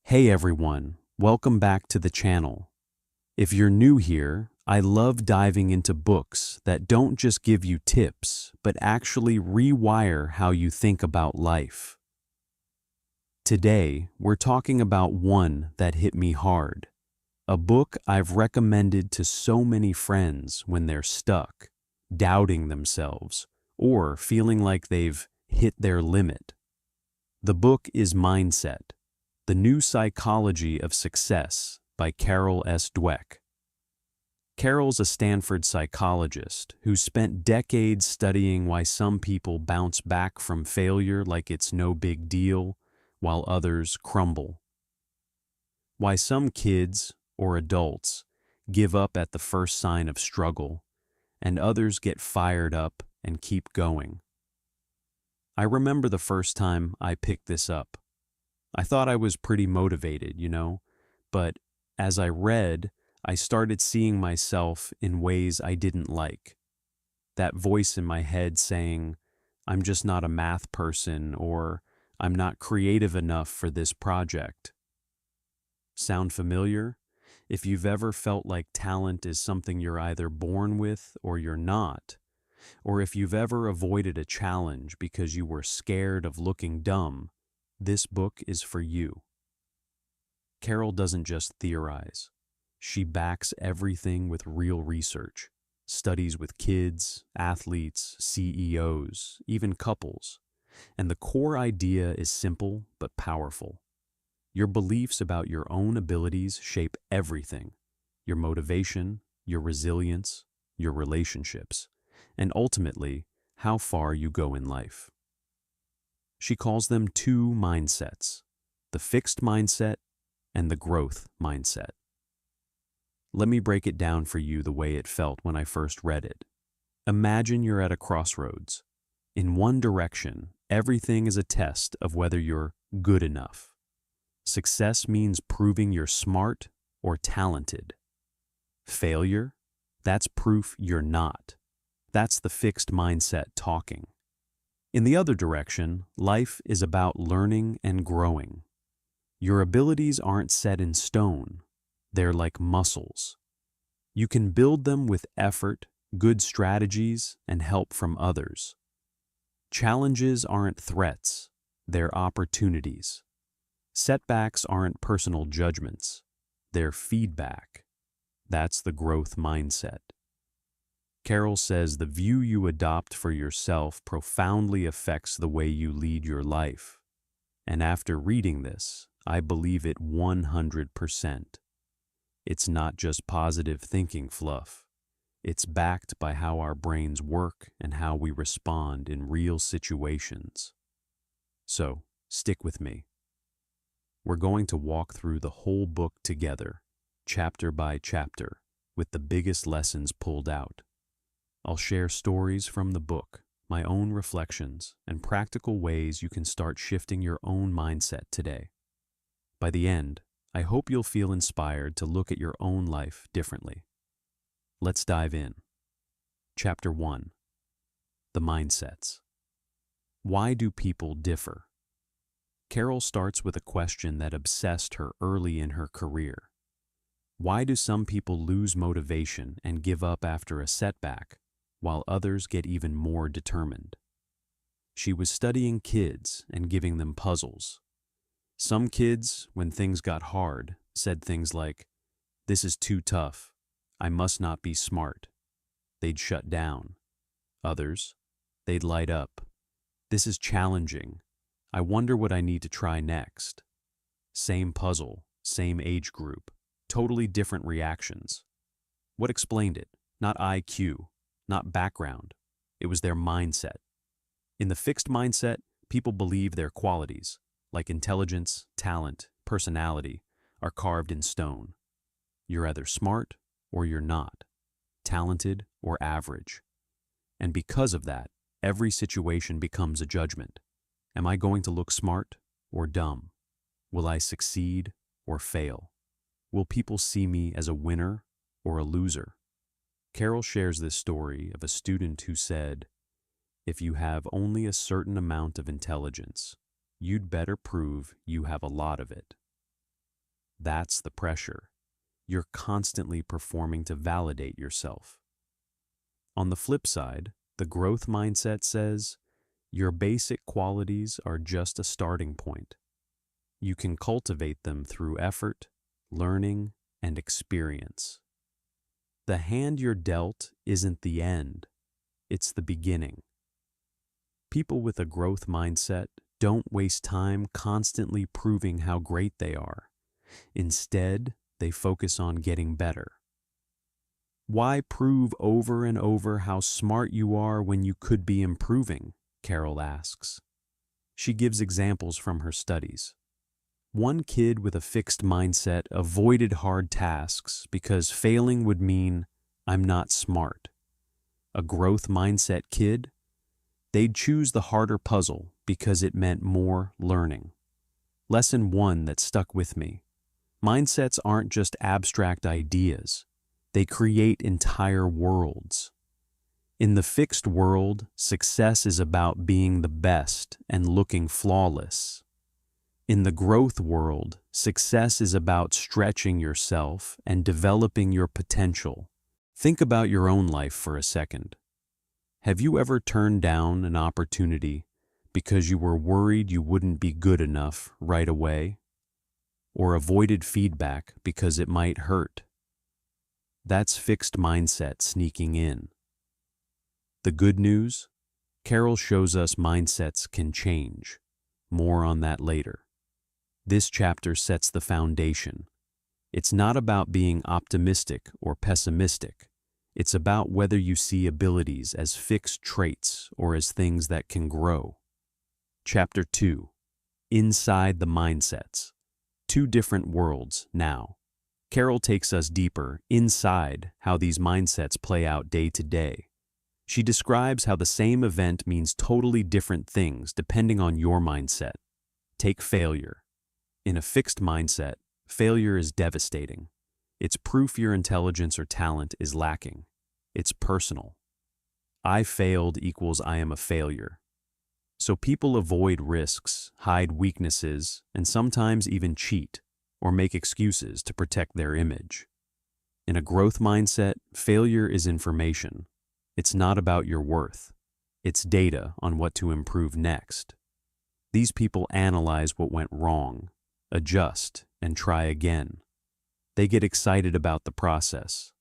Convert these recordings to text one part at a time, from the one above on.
Hey everyone, welcome back to the channel. If you're new here, I love diving into books that don't just give you tips, but actually rewire how you think about life. Today, we're talking about one that hit me hard, a book I've recommended to so many friends when they're stuck, doubting themselves, or feeling like they've hit their limit. The book is Mindset: The New Psychology of Success by Carol Dweck. Carol's a Stanford psychologist who spent decades studying why some people bounce back from failure like it's no big deal, while others crumble. Why some kids, or adults, give up at the first sign of struggle, and others get fired up and keep going. I remember the first time I picked this up. I thought I was pretty motivated, but as I read, I started seeing myself in ways I didn't like. That voice in my head saying, I'm just not a math person, or I'm not creative enough for this project. Sound familiar? If you've ever felt like talent is something you're either born with or you're not, or if you've ever avoided a challenge because you were scared of looking dumb, this book is for you. Carol doesn't just theorize. She backs everything with real research, studies with kids, athletes, CEOs, even couples. And the core idea is simple but powerful. Your beliefs about your own abilities shape everything: your motivation, your resilience, your relationships, and ultimately, how far you go in life. She calls them two mindsets: the fixed mindset and the growth mindset. Let me break it down for you the way it felt when I first read it. Imagine you're at a crossroads. In one direction, everything is a test of whether you're good enough. Success means proving you're smart or talented. Failure? That's proof you're not. That's the fixed mindset talking. In the other direction, life is about learning and growing. Your abilities aren't set in stone. They're like muscles. You can build them with effort, good strategies, and help from others. Challenges aren't threats. They're opportunities. Setbacks aren't personal judgments. They're feedback. That's the growth mindset. Carol says the view you adopt for yourself profoundly affects the way you lead your life. And after reading this, I believe it 100%. It's not just positive thinking fluff. It's backed by how our brains work and how we respond in real situations. So, stick with me. We're going to walk through the whole book together, chapter by chapter, with the biggest lessons pulled out. I'll share stories from the book, my own reflections, and practical ways you can start shifting your own mindset today. By the end, I hope you'll feel inspired to look at your own life differently. Let's dive in. Chapter 1. The Mindsets. Why do people differ? Carol starts with a question that obsessed her early in her career. Why do some people lose motivation and give up after a setback, while others get even more determined? She was studying kids and giving them puzzles. Some kids, when things got hard, said things like, "This is too tough. I must not be smart." They'd shut down. Others, they'd light up. "This is challenging. I wonder what I need to try next." Same puzzle, same age group, totally different reactions. What explained it? Not IQ, not background. It was their mindset. In the fixed mindset, people believe their qualities, like intelligence, talent, personality, are carved in stone. You're either smart or you're not, talented or average. And because of that, every situation becomes a judgment. Am I going to look smart or dumb? Will I succeed or fail? Will people see me as a winner or a loser? Carol shares this story of a student who said, "If you have only a certain amount of intelligence, you'd better prove you have a lot of it." That's the pressure. You're constantly performing to validate yourself. On the flip side, the growth mindset says, your basic qualities are just a starting point. You can cultivate them through effort, learning, and experience. The hand you're dealt isn't the end, it's the beginning. People with a growth mindset don't waste time constantly proving how great they are. Instead, they focus on getting better. Why prove over and over how smart you are when you could be improving? Carol asks. She gives examples from her studies. One kid with a fixed mindset avoided hard tasks because failing would mean, I'm not smart. A growth mindset kid, they'd choose the harder puzzle because it meant more learning. Lesson 1 that stuck with me. Mindsets aren't just abstract ideas. They create entire worlds. In the fixed world, success is about being the best and looking flawless. In the growth world, success is about stretching yourself and developing your potential. Think about your own life for a second. Have you ever turned down an opportunity because you were worried you wouldn't be good enough right away? Or avoided feedback because it might hurt? That's fixed mindset sneaking in. The good news? Carol shows us mindsets can change. More on that later. This chapter sets the foundation. It's not about being optimistic or pessimistic. It's about whether you see abilities as fixed traits or as things that can grow. Chapter 2. Inside the mindsets. Two different worlds now. Carol takes us deeper inside how these mindsets play out day to day. She describes how the same event means totally different things depending on your mindset. Take failure. In a fixed mindset, failure is devastating. It's proof your intelligence or talent is lacking. It's personal. I failed equals I am a failure. So people avoid risks, hide weaknesses, and sometimes even cheat or make excuses to protect their image. In a growth mindset, failure is information. It's not about your worth. It's data on what to improve next. These people analyze what went wrong, adjust, and try again. They get excited about the process.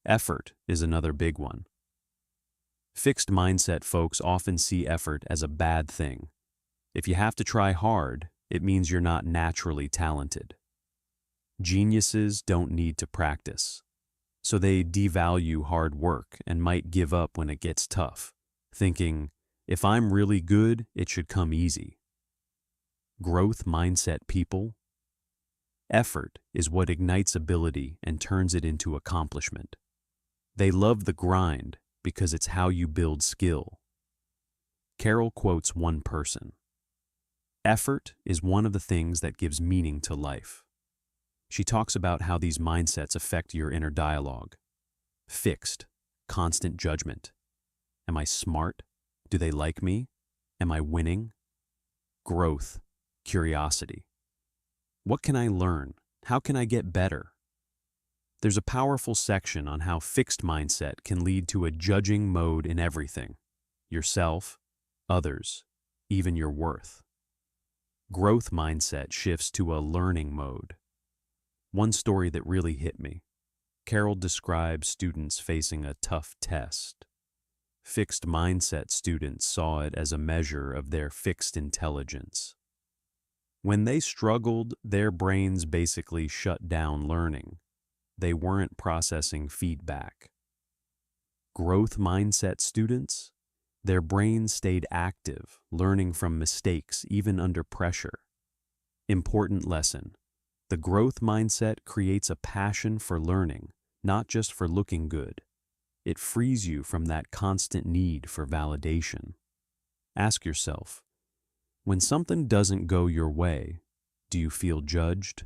Effort is another big one. Fixed mindset folks often see effort as a bad thing. If you have to try hard, it means you're not naturally talented. Geniuses don't need to practice, so they devalue hard work and might give up when it gets tough, thinking, if I'm really good, it should come easy. Growth mindset people? Effort is what ignites ability and turns it into accomplishment. They love the grind because it's how you build skill. Carol quotes one person. Effort is one of the things that gives meaning to life. She talks about how these mindsets affect your inner dialogue. Fixed, constant judgment. Am I smart? Do they like me? Am I winning? Growth, curiosity. What can I learn? How can I get better? There's a powerful section on how fixed mindset can lead to a judging mode in everything. Yourself, others, even your worth. Growth mindset shifts to a learning mode. One story that really hit me. Carol describes students facing a tough test. Fixed mindset students saw it as a measure of their fixed intelligence. When they struggled, their brains basically shut down learning. They weren't processing feedback. Growth mindset students, their brains stayed active, learning from mistakes even under pressure. Important lesson. The growth mindset creates a passion for learning, not just for looking good. It frees you from that constant need for validation. Ask yourself, when something doesn't go your way, do you feel judged?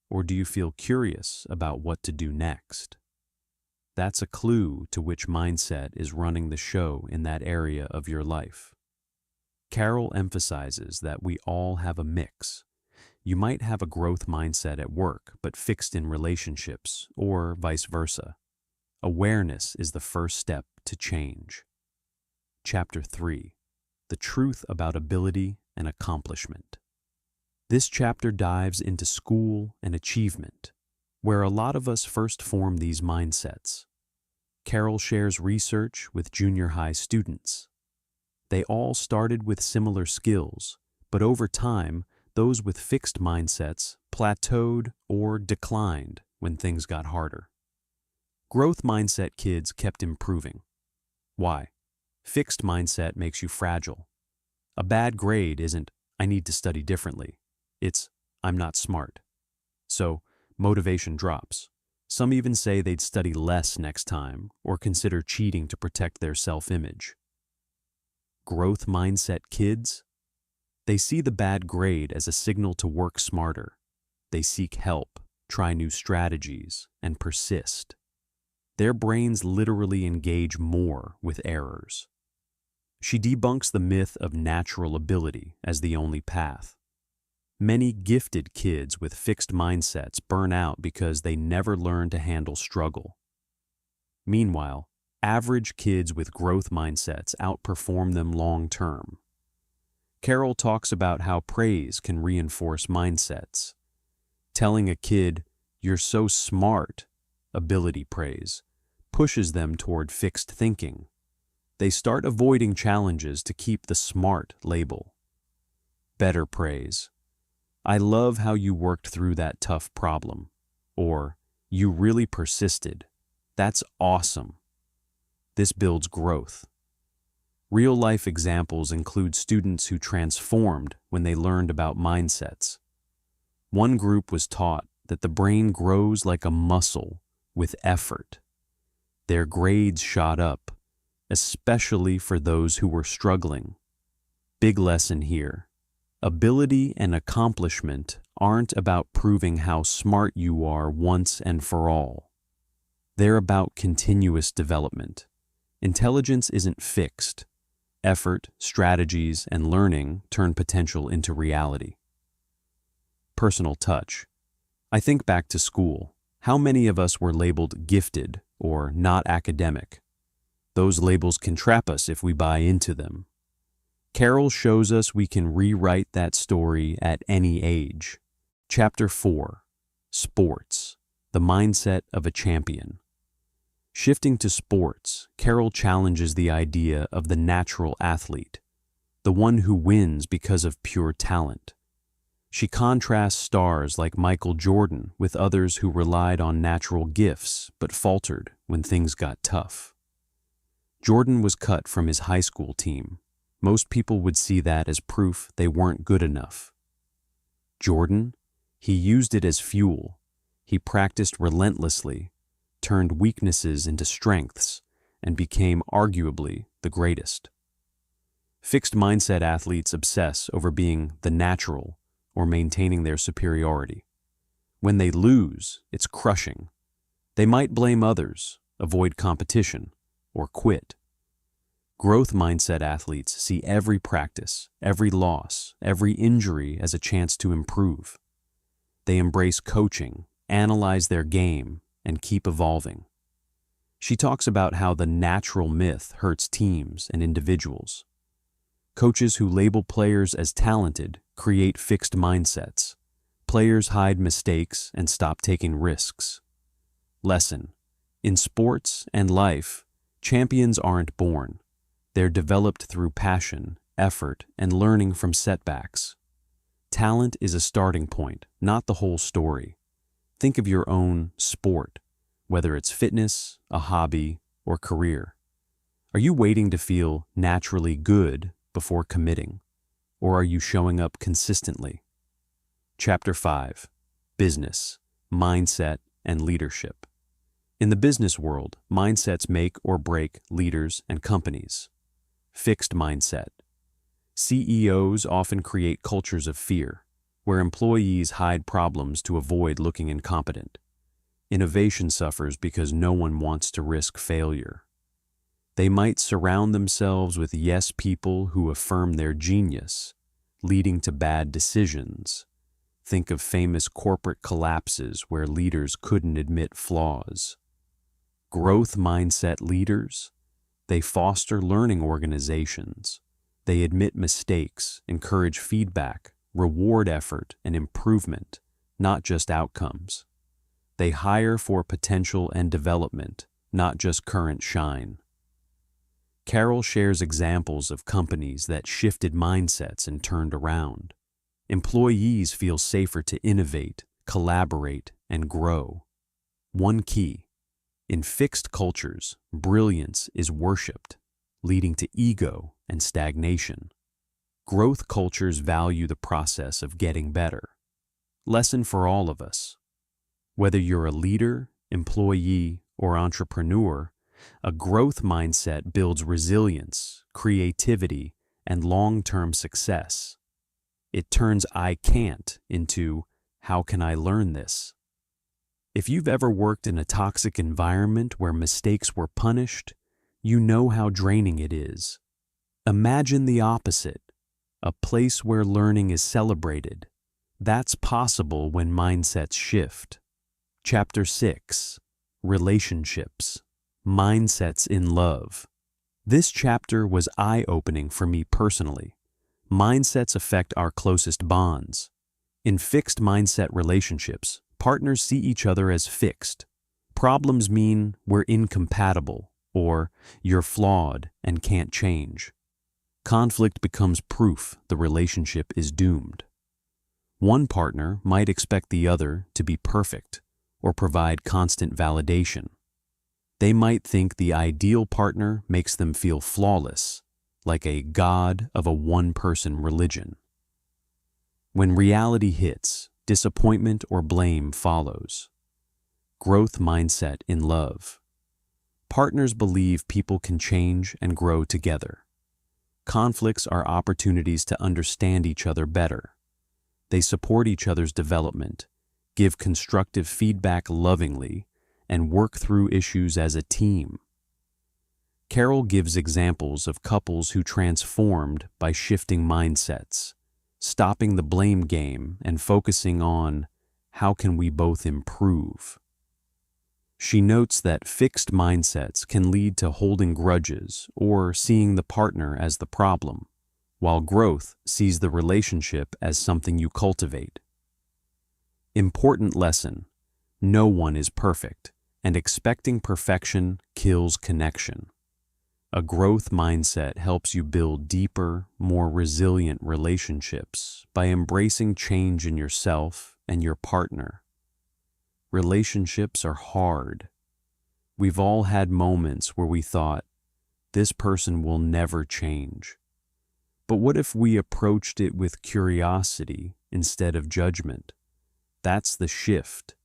Or do you feel curious about what to do next? That's a clue to which mindset is running the show in that area of your life. Carol emphasizes that we all have a mix. You might have a growth mindset at work, but fixed in relationships, or vice versa. Awareness is the first step to change. Chapter 3: The Truth About Ability and Accomplishment. This chapter dives into school and achievement, where a lot of us first form these mindsets. Carol shares research with junior high students. They all started with similar skills, but over time, those with fixed mindsets plateaued or declined when things got harder. Growth mindset kids kept improving. Why? Fixed mindset makes you fragile. A bad grade isn't, "I need to study differently." It's, "I'm not smart." So, motivation drops. Some even say they'd study less next time or consider cheating to protect their self-image. Growth mindset kids? They see the bad grade as a signal to work smarter. They seek help, try new strategies, and persist. Their brains literally engage more with errors. She debunks the myth of natural ability as the only path. Many gifted kids with fixed mindsets burn out because they never learn to handle struggle. Meanwhile, average kids with growth mindsets outperform them long term. Carol talks about how praise can reinforce mindsets. Telling a kid, "You're so smart," ability praise, pushes them toward fixed thinking. They start avoiding challenges to keep the smart label. Better praise: "I love how you worked through that tough problem," or "You really persisted. That's awesome." This builds growth. Real-life examples include students who transformed when they learned about mindsets. One group was taught that the brain grows like a muscle with effort. Their grades shot up, especially for those who were struggling. Big lesson here. Ability and accomplishment aren't about proving how smart you are once and for all. They're about continuous development. Intelligence isn't fixed. Effort, strategies, and learning turn potential into reality. Personal touch. I think back to school. How many of us were labeled gifted or not academic? Those labels can trap us if we buy into them. Carol shows us we can rewrite that story at any age. Chapter 4: Sports: The Mindset of a Champion. Shifting to sports, Carol challenges the idea of the natural athlete, the one who wins because of pure talent. She contrasts stars like Michael Jordan with others who relied on natural gifts but faltered when things got tough. Jordan was cut from his high school team. Most people would see that as proof they weren't good enough. Jordan, he used it as fuel. He practiced relentlessly, turned weaknesses into strengths, and became arguably the greatest. Fixed mindset athletes obsess over being the natural or maintaining their superiority. When they lose, it's crushing. They might blame others, avoid competition, or quit. Growth mindset athletes see every practice, every loss, every injury as a chance to improve. They embrace coaching, analyze their game, and keep evolving. She talks about how the natural myth hurts teams and individuals. Coaches who label players as talented create fixed mindsets. Players hide mistakes and stop taking risks. Lesson: in sports and life, champions aren't born. They're developed through passion, effort, and learning from setbacks. Talent is a starting point, not the whole story. Think of your own sport, whether it's fitness, a hobby, or career. Are you waiting to feel naturally good before committing, or are you showing up consistently? Chapter 5: Business, Mindset, and Leadership. In the business world, mindsets make or break leaders and companies. Fixed mindset. CEOs often create cultures of fear, where employees hide problems to avoid looking incompetent. Innovation suffers because no one wants to risk failure. They might surround themselves with yes people who affirm their genius, leading to bad decisions. Think of famous corporate collapses where leaders couldn't admit flaws. Growth mindset leaders, they foster learning organizations. They admit mistakes, encourage feedback, reward effort and improvement, not just outcomes. They hire for potential and development, not just current shine. Carol shares examples of companies that shifted mindsets and turned around. Employees feel safer to innovate, collaborate, and grow. One key: in fixed cultures, brilliance is worshipped, leading to ego and stagnation. Growth cultures value the process of getting better. Lesson for all of us: whether you're a leader, employee, or entrepreneur, a growth mindset builds resilience, creativity, and long-term success. It turns "I can't" into "how can I learn this?" If you've ever worked in a toxic environment where mistakes were punished, you know how draining it is. Imagine the opposite, a place where learning is celebrated. That's possible when mindsets shift. Chapter 6: Relationships. Mindsets in love. This chapter was eye-opening for me personally. Mindsets affect our closest bonds. In fixed mindset relationships, partners see each other as fixed. Problems mean we're incompatible, or you're flawed and can't change. Conflict becomes proof the relationship is doomed. One partner might expect the other to be perfect or provide constant validation. They might think the ideal partner makes them feel flawless, like a god of a one-person religion. When reality hits, disappointment or blame follows. Growth mindset in love. Partners believe people can change and grow together. Conflicts are opportunities to understand each other better. They support each other's development, give constructive feedback lovingly, and work through issues as a team. Carol gives examples of couples who transformed by shifting mindsets, stopping the blame game and focusing on how can we both improve. She notes that fixed mindsets can lead to holding grudges or seeing the partner as the problem, while growth sees the relationship as something you cultivate. Important lesson: no one is perfect, and expecting perfection kills connection. A growth mindset helps you build deeper, more resilient relationships by embracing change in yourself and your partner. Relationships are hard. We've all had moments where we thought, this person will never change. But what if we approached it with curiosity instead of judgment? That's the shift.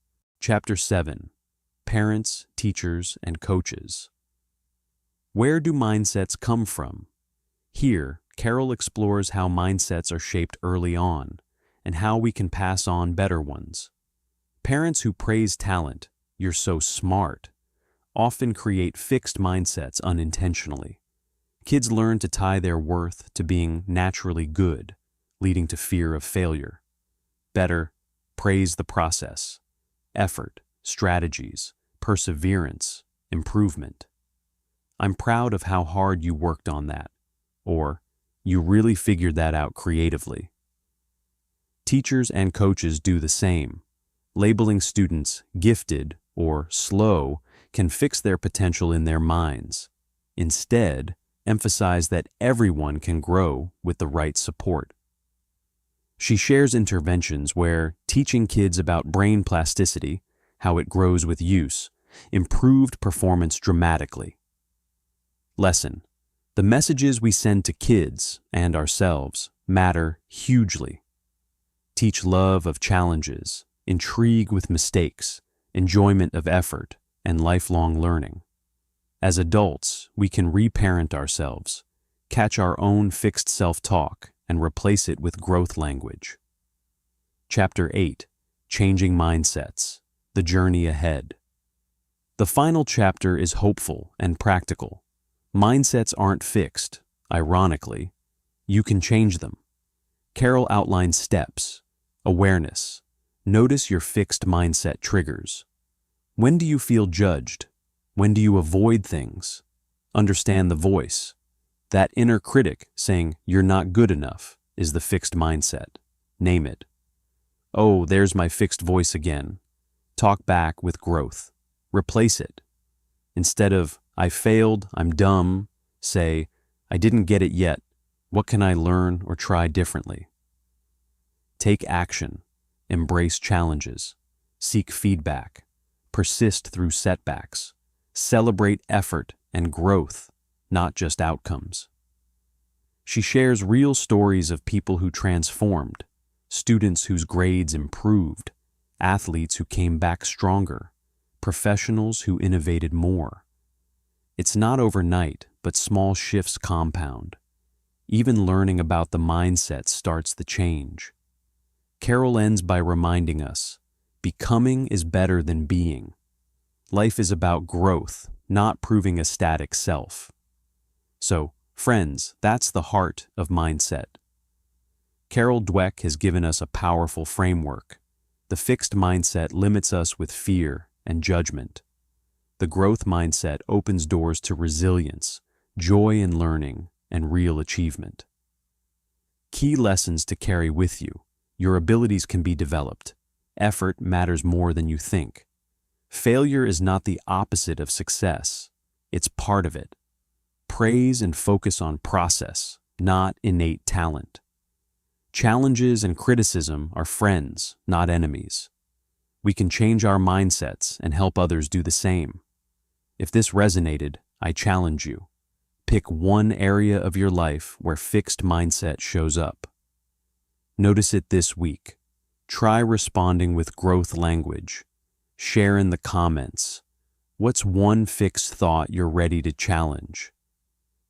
Chapter 7: Parents, Teachers, and Coaches. Where do mindsets come from? Here, Carol explores how mindsets are shaped early on and how we can pass on better ones. Parents who praise talent, "You're so smart," often create fixed mindsets unintentionally. Kids learn to tie their worth to being naturally good, leading to fear of failure. Better, praise the process, effort, strategies, perseverance, improvement. "I'm proud of how hard you worked on that," or "You really figured that out creatively." Teachers and coaches do the same. Labeling students gifted or slow can fix their potential in their minds. Instead, emphasize that everyone can grow with the right support. She shares interventions where teaching kids about brain plasticity, how it grows with use, improved performance dramatically. Lesson: the messages we send to kids and ourselves matter hugely. Teach love of challenges, intrigue with mistakes, enjoyment of effort, and lifelong learning. As adults, we can reparent ourselves, catch our own fixed self-talk, and replace it with growth language. Chapter 8: Changing Mindsets. The Journey Ahead. The final chapter is hopeful and practical. Mindsets aren't fixed, ironically. You can change them. Carol outlines steps: Awareness. Notice your fixed mindset triggers. When do you feel judged? When do you avoid things? Understand the voice. That inner critic saying you're not good enough is the fixed mindset. Name it. Oh, there's my fixed voice again. Talk back with growth. Replace it. Instead of, I failed, I'm dumb, say, I didn't get it yet. What can I learn or try differently? Take action. Embrace challenges. Seek feedback. Persist through setbacks. Celebrate effort and growth, not just outcomes. She shares real stories of people who transformed, students whose grades improved, athletes who came back stronger, professionals who innovated more. It's not overnight, but small shifts compound. Even learning about the mindset starts the change. Carol ends by reminding us, becoming is better than being. Life is about growth, not proving a static self. So, friends, that's the heart of mindset. Carol Dweck has given us a powerful framework. The fixed mindset limits us with fear and judgment. The growth mindset opens doors to resilience, joy in learning, and real achievement. Key lessons to carry with you. Your abilities can be developed. Effort matters more than you think. Failure is not the opposite of success. It's part of it. Praise and focus on process, not innate talent. Challenges and criticism are friends, not enemies. We can change our mindsets and help others do the same. If this resonated, I challenge you. Pick one area of your life where fixed mindset shows up. Notice it this week. Try responding with growth language. Share in the comments. What's one fixed thought you're ready to challenge?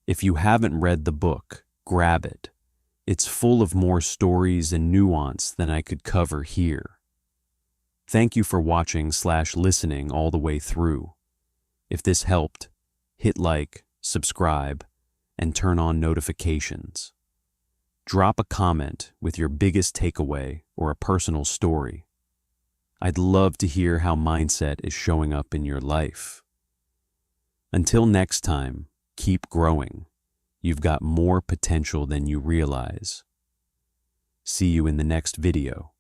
If you haven't read the book, grab it. It's full of more stories and nuance than I could cover here. Thank you for watching/listening all the way through. If this helped, hit like, subscribe, and turn on notifications. Drop a comment with your biggest takeaway or a personal story. I'd love to hear how mindset is showing up in your life. Until next time, keep growing. You've got more potential than you realize. See you in the next video.